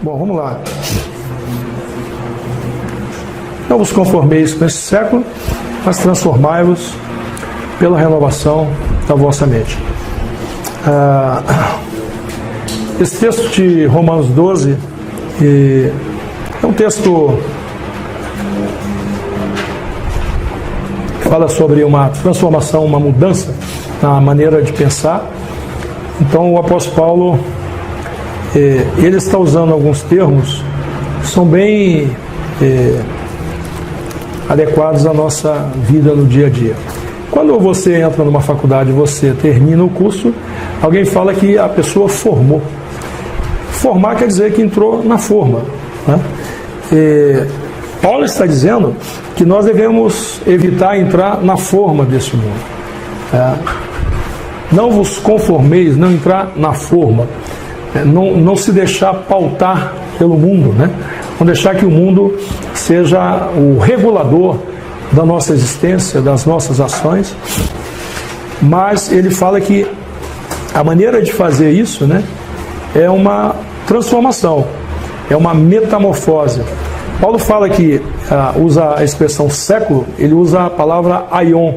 Bom, vamos lá. Não vos conformeis com esse século, mas transformai-vos pela renovação da vossa mente. Esse texto de Romanos 12 é um texto que fala sobre uma transformação, uma mudança na maneira de pensar. Então o apóstolo Paulo, ele está usando alguns termos que são bem adequados à nossa vida no dia a dia. Quando você entra numa faculdade, você termina o curso, alguém fala que a pessoa formou. Formar quer dizer que entrou na forma, né? Paulo está dizendo que nós devemos evitar entrar na forma deste mundo. Não vos conformeis, não entrar na forma. Não se deixar pautar pelo mundo, né? Não deixar que o mundo seja o regulador da nossa existência, das nossas ações. Mas ele fala que a maneira de fazer isso, né, é uma transformação, é uma metamorfose. Paulo fala que usa a expressão século, ele usa a palavra aion.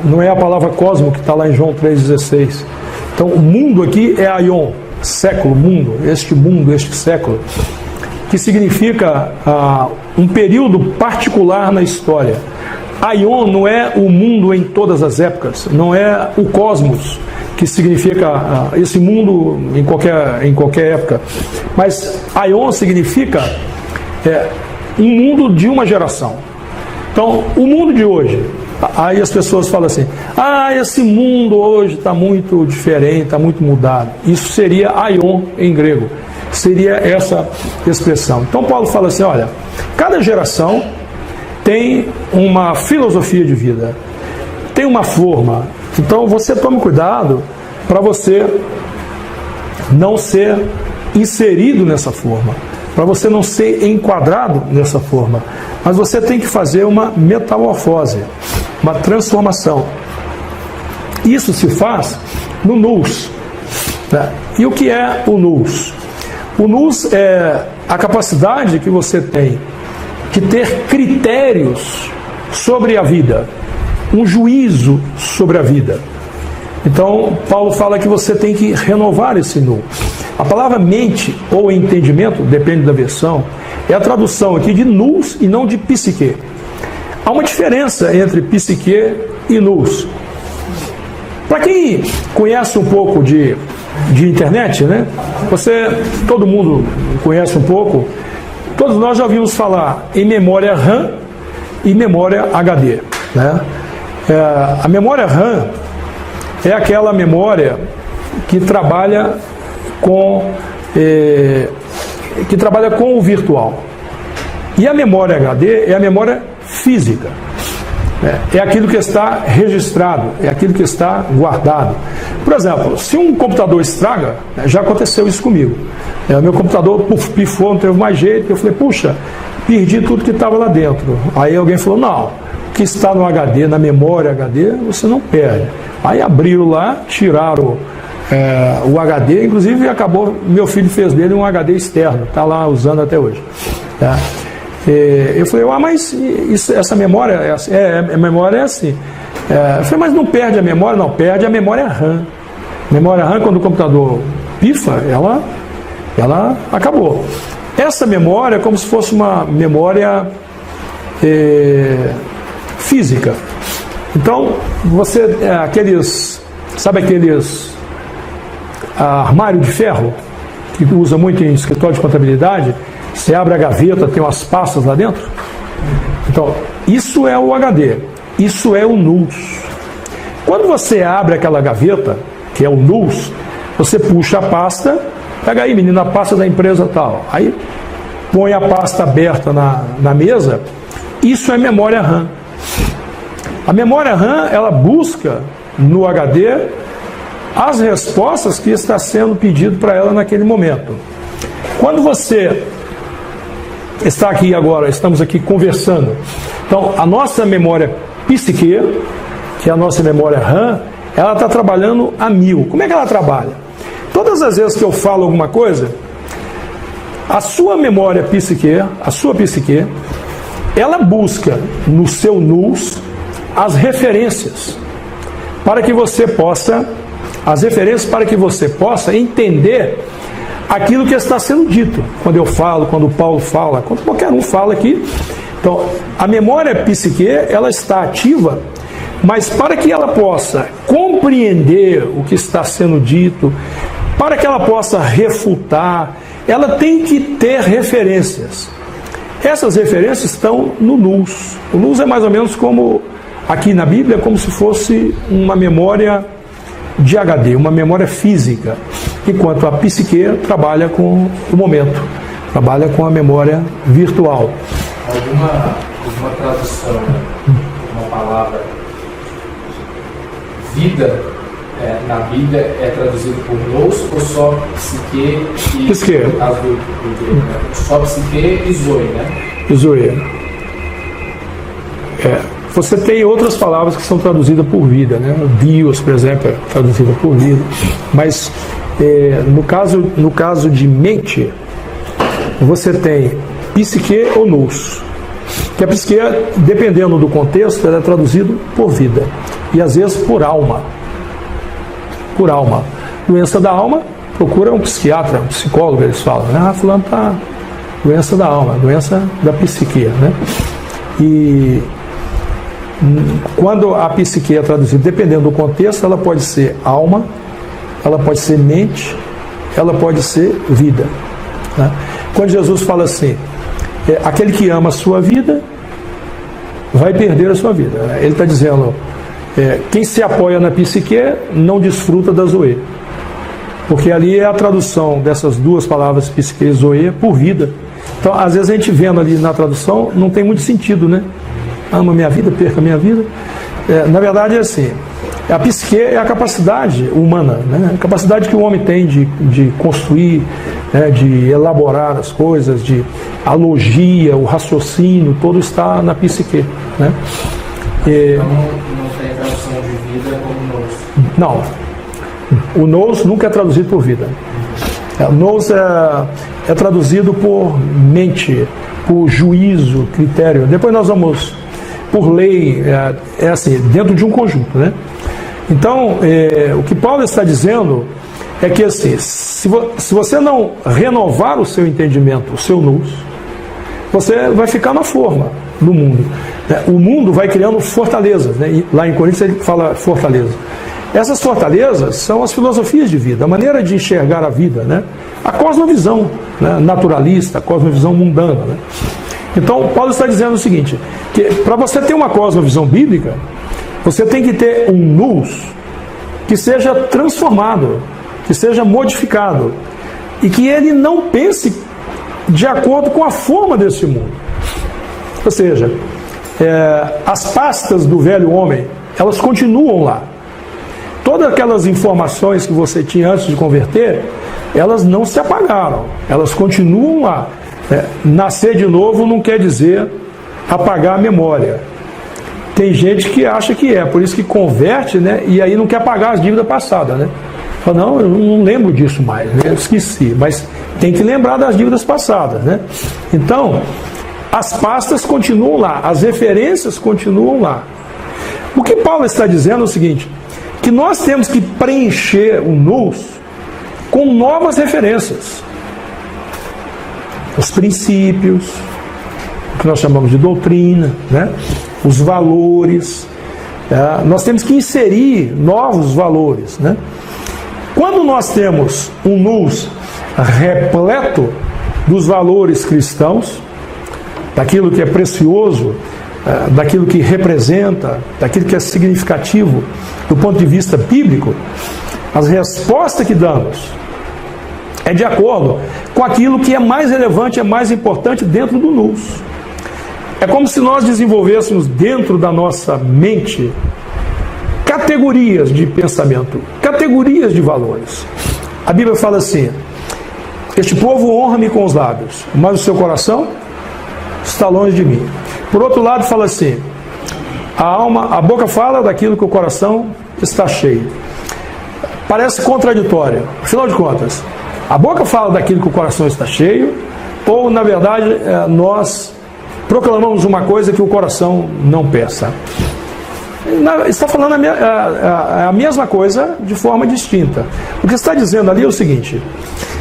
Não é a palavra cosmo que está lá em João 3,16. Então o mundo aqui é aion, século, mundo, este século, que significa um período particular na história. Aion não é o mundo em todas as épocas, não é o cosmos, que significa esse mundo em qualquer época, mas aion significa um mundo de uma geração. Então, o mundo de hoje, aí as pessoas falam assim, esse mundo hoje está muito diferente, está muito mudado. Isso seria aion em grego, seria essa expressão. Então Paulo fala assim, olha, cada geração tem uma filosofia de vida, tem uma forma. Então você tome cuidado para você não ser inserido nessa forma, para você não ser enquadrado nessa forma, mas você tem que fazer uma metamorfose, uma transformação. Isso se faz no nous. Né? E o que é o nous? O nous é a capacidade que você tem de ter critérios sobre a vida, um juízo sobre a vida. Então, Paulo fala que você tem que renovar esse nous. A palavra mente ou entendimento, depende da versão, é a tradução aqui de nous e não de psique. Há uma diferença entre psique e nous. Para quem conhece um pouco de internet, né? Todo mundo conhece um pouco, todos nós já ouvimos falar em memória RAM e memória HD. Né? A memória RAM é aquela memória que trabalha com o virtual. E a memória HD é a memória física. É aquilo que está registrado, é aquilo que está guardado. Por exemplo, se um computador estraga, já aconteceu isso comigo. Meu computador pifou, não teve mais jeito. Eu falei, puxa, perdi tudo que estava lá dentro. Aí alguém falou, não, o que está no HD, na memória HD, você não perde. Aí abriram lá, tiraram o HD, inclusive meu filho fez dele um HD externo, está lá usando até hoje. Tá? Eu falei, mas essa memória a memória é assim. Eu falei, mas não perde a memória? Não, perde a memória RAM. Memória RAM, quando o computador pifa, ela acabou. Essa memória é como se fosse uma memória física. Então, sabe aqueles armário de ferro, que usa muito em escritório de contabilidade? Você abre a gaveta, tem umas pastas lá dentro. Então, isso é o HD, isso é o nous. Quando você abre aquela gaveta, que é o nous, você puxa a pasta, pega aí, menina, a pasta da empresa tal. Aí põe a pasta aberta na mesa, isso é memória RAM. A memória RAM, ela busca no HD as respostas que está sendo pedido para ela naquele momento. Quando você está aqui agora, estamos aqui conversando, então a nossa memória psique, que é a nossa memória RAM, ela está trabalhando a 1000. Como é que ela trabalha? Todas as vezes que eu falo alguma coisa, a sua memória psique, a sua psique, ela busca no seu nous as referências para que você possa entender aquilo que está sendo dito. Quando eu falo, quando o Paulo fala, quando qualquer um fala aqui. Então, a memória psique, ela está ativa, mas para que ela possa compreender o que está sendo dito, para que ela possa refutar, ela tem que ter referências. Essas referências estão no nous. O nous é mais ou menos como, aqui na Bíblia, como se fosse uma memória de HD, uma memória física, enquanto a psique trabalha com o momento, trabalha com a memória virtual. Alguma tradução, uma palavra, vida, na Bíblia é traduzido por nous ou só psique e psique. No caso do grego, né? Só psique e zoe, né? Zoe. Você tem outras palavras que são traduzidas por vida, né? Bios, por exemplo, é traduzida por vida. Mas no caso de mente, você tem psique ou nous. Que a psique, dependendo do contexto, ela é traduzida por vida. E às vezes por alma. Por alma. Doença da alma, procura um psiquiatra, um psicólogo, eles falam, né? Fulano está doença da alma, doença da psique, né? E quando a psique é traduzida, dependendo do contexto, ela pode ser alma, ela pode ser mente, ela pode ser vida, né? Quando Jesus fala assim, aquele que ama a sua vida vai perder a sua vida, né? Ele está dizendo, quem se apoia na psique não desfruta da zoe, porque ali é a tradução dessas duas palavras psique e zoe por vida. Então às vezes a gente vendo ali na tradução não tem muito sentido, né? Ama minha vida, perca minha vida. Na verdade é assim, a psique é a capacidade humana, né? A capacidade que o homem tem de construir, né? De elaborar as coisas, a logia, o raciocínio, todo está na psique, né? Então não tem tradução de vida como nous. Não, o nous nunca é traduzido por vida. O nous é traduzido por mente, por juízo, critério. Depois nós vamos, por lei, é assim, dentro de um conjunto, né? Então, o que Paulo está dizendo é que assim, se você não renovar o seu entendimento, o seu nous, você vai ficar na forma do mundo. O mundo vai criando fortalezas, né? Lá em Coríntios ele fala fortaleza. Essas fortalezas são as filosofias de vida, a maneira de enxergar a vida, né? A cosmovisão, né? Naturalista, a cosmovisão mundana, né? Então, Paulo está dizendo o seguinte, que para você ter uma cosmovisão bíblica, você tem que ter um nous que seja transformado, que seja modificado, e que ele não pense de acordo com a forma desse mundo. Ou seja, as pastas do velho homem, elas continuam lá. Todas aquelas informações que você tinha antes de converter, elas não se apagaram, elas continuam lá. Nascer de novo não quer dizer apagar a memória. Tem gente que acha que por isso que converte, né? E aí não quer pagar as dívidas passadas, né? Fala, não, eu não lembro disso mais, né? Eu esqueci, mas tem que lembrar das dívidas passadas, né? Então, as pastas continuam lá, as referências continuam lá. O que Paulo está dizendo é o seguinte, que nós temos que preencher o nous com novas referências. Os princípios, o que nós chamamos de doutrina, né? Os valores, nós temos que inserir novos valores, né? Quando nós temos um nous repleto dos valores cristãos, daquilo que é precioso, daquilo que representa, daquilo que é significativo do ponto de vista bíblico, as respostas que damos é de acordo com aquilo que é mais relevante, é mais importante dentro do nous. É como se nós desenvolvêssemos dentro da nossa mente categorias de pensamento, categorias de valores. A Bíblia fala assim, este povo honra-me com os lábios, mas o seu coração está longe de mim. Por outro lado fala assim, a boca fala daquilo que o coração está cheio. Parece contraditório, afinal de contas, a boca fala daquilo que o coração está cheio, ou na verdade nós proclamamos uma coisa que o coração não pensa. Está falando a mesma coisa de forma distinta. O que está dizendo ali é o seguinte: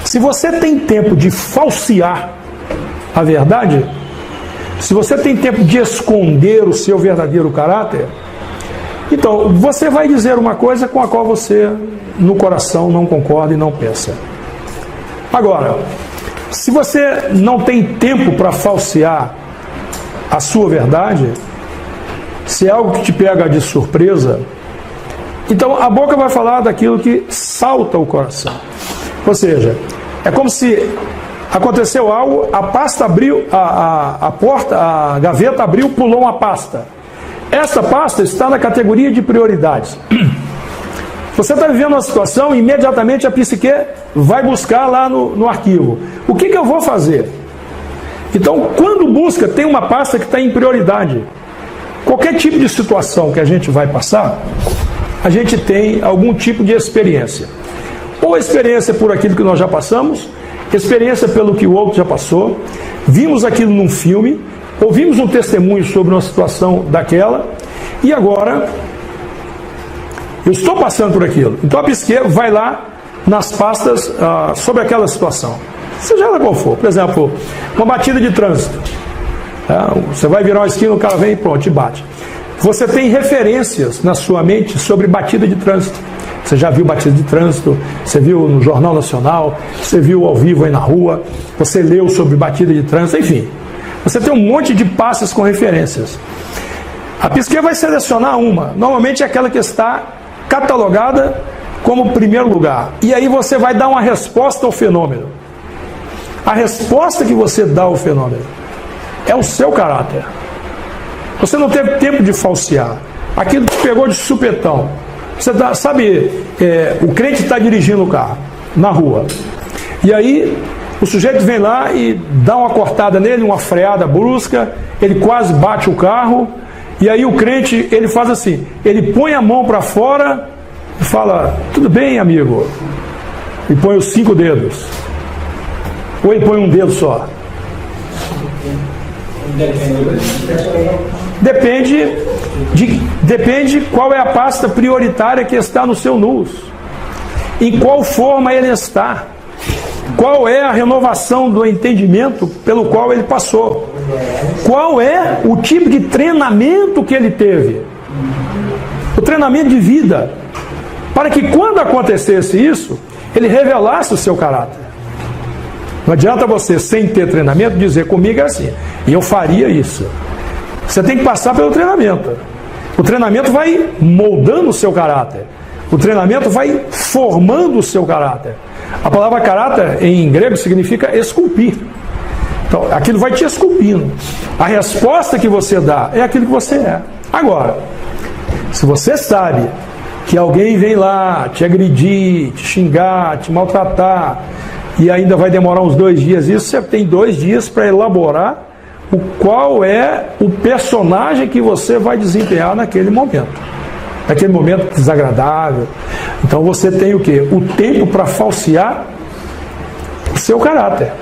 se você tem tempo de falsear a verdade, se você tem tempo de esconder o seu verdadeiro caráter, então você vai dizer uma coisa com a qual você no coração não concorda e não pensa. Agora, se você não tem tempo para falsear a sua verdade, se é algo que te pega de surpresa, então a boca vai falar daquilo que salta o coração. Ou seja, é como se aconteceu algo, a pasta abriu, a gaveta abriu, pulou uma pasta. Essa pasta está na categoria de prioridades. Você está vivendo uma situação, imediatamente a psique vai buscar lá no arquivo. O que eu vou fazer? Então, quando busca, tem uma pasta que está em prioridade. Qualquer tipo de situação que a gente vai passar, a gente tem algum tipo de experiência. Ou experiência por aquilo que nós já passamos, experiência pelo que o outro já passou, vimos aquilo num filme, ouvimos um testemunho sobre uma situação daquela, e agora eu estou passando por aquilo. Então a psique vai lá nas pastas sobre aquela situação, seja ela qual for. Por exemplo, uma batida de trânsito. Você vai virar uma esquina, o cara vem e pronto, te bate. Você tem referências na sua mente sobre batida de trânsito. Você já viu batida de trânsito, você viu no Jornal Nacional, você viu ao vivo aí na rua, você leu sobre batida de trânsito, enfim. Você tem um monte de pastas com referências. A psique vai selecionar uma, normalmente é aquela que está catalogada como primeiro lugar. E aí você vai dar uma resposta ao fenômeno. A resposta que você dá ao fenômeno é o seu caráter. Você não teve tempo de falsear. Aquilo que pegou de supetão. Você sabe, o crente está dirigindo o carro na rua. E aí o sujeito vem lá e dá uma cortada nele, uma freada brusca, ele quase bate o carro. E aí o crente, ele faz assim, ele põe a mão para fora e fala: tudo bem, amigo? E põe os 5 dedos. Ou ele põe um dedo só. Depende qual é a pasta prioritária que está no seu NUS, em qual forma ele está, qual é a renovação do entendimento pelo qual ele passou, qual é o tipo de treinamento que ele teve, o treinamento de vida, para que quando acontecesse isso, ele revelasse o seu caráter. Não adianta você, sem ter treinamento, dizer: comigo é assim, e eu faria isso. Você tem que passar pelo treinamento. O treinamento vai moldando o seu caráter. O treinamento vai formando o seu caráter. A palavra caráter, em grego, significa esculpir. Então, aquilo vai te esculpindo. A resposta que você dá é aquilo que você é. Agora, se você sabe que alguém vem lá te agredir, te xingar, te maltratar, e ainda vai demorar uns 2 dias, isso você tem 2 dias para elaborar qual é o personagem que você vai desempenhar naquele momento desagradável. Então você tem o quê? O tempo para falsear o seu caráter.